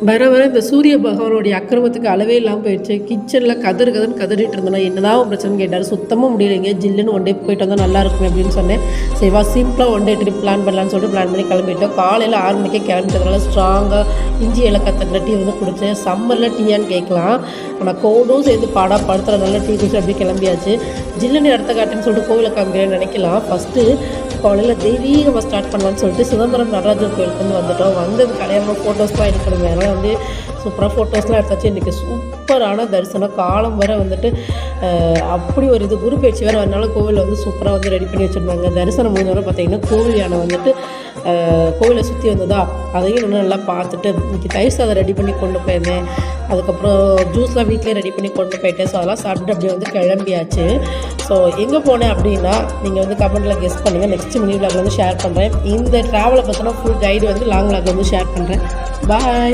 வர வர இந்த சூரிய பகவானுடைய அக்கிரமத்துக்கு அளவே இல்லாமல் போயிடுச்சு. கிச்சனில் கதறுன்னு கதறிட்டு இருந்தோன்னா என்னதான் ஒரு பிரச்சனை கேட்டார். சுத்தமாக முடியலைங்க. ஜில்லுன்னு ஒன் டே போயிட்டு வந்தால் நல்லா இருக்கும் அப்படின்னு சொன்னேன். சரிவா சிம்பிளாக ஒன் டே ட்ரிப் பிளான் பண்ணலான்னு சொல்லிட்டு பிளான் பண்ணி கிளம்பிட்டோம். காலையில் 6 மணிக்கே கிளம்பிட்டதுனால ஸ்ட்ராங்காக இஞ்சி ஏலக்காய் டீ வந்து குடித்தேன். சம்மரில் டீயான்னு கேட்கலாம், ஆனால் கோடும் சேர்ந்து படுத்துறதுனால டீ குடிச்சு அப்படியே கிளம்பியாச்சு. ஜில்லுன்னு இடத்த காட்டுன்னு சொல்லிட்டு கோவிலை காமிக்கிறேன்னு நினைக்கலாம். ஃபஸ்ட்டு காலையில் தெய்வீகமாக ஸ்டார்ட் பண்ணலான்னு சொல்லிட்டு சிதம்பரம் நடராஜர் கோயிலுக்கு வந்து வந்துட்டோம். வந்து கல்யாணம் ஃபோட்டோஸ்லாம் எடுக்கணுங்க. அதனால் வந்து சூப்பராக ஃபோட்டோஸ்லாம் எடுத்தாச்சு. இன்றைக்கி சூப்பரான தரிசனம். காலம் வர வந்துட்டு அப்படி ஒரு இது குரு பயிற்சி வேறு அதனால கோவிலில் வந்து சூப்பராக வந்து ரெடி பண்ணி வச்சுருந்தாங்க. தரிசனம் முடிஞ்ச வரை பார்த்திங்கன்னா கோவில் யானை வந்துட்டு கோவிலை சுற்றி வந்ததா அதையும் இன்னும் நல்லா பார்த்துட்டு இன்றைக்கி தயிர் சாதம் ரெடி பண்ணி கொண்டு போயிருந்தேன். அதுக்கப்புறம் ஜூஸ்லாம் வீட்டிலே ரெடி பண்ணி கொண்டு போயிட்டேன். ஸோ அதெல்லாம் சாப்பிட்டுட்டு அப்படியே வந்து கிளம்பியாச்சு. ஸோ எங்கே போனேன் அப்படின்னா நீங்கள் வந்து கமெண்ட்டில் கெஸ் பண்ணுங்கள். நெக்ஸ்ட் மினி விளாக் வந்து ஷேர் பண்ணுறேன். இந்த ட்ராவலை பற்றின ஃபுல் கைடு வந்து லாங் விளாக் வந்து ஷேர் பண்ணுறேன். பாய்.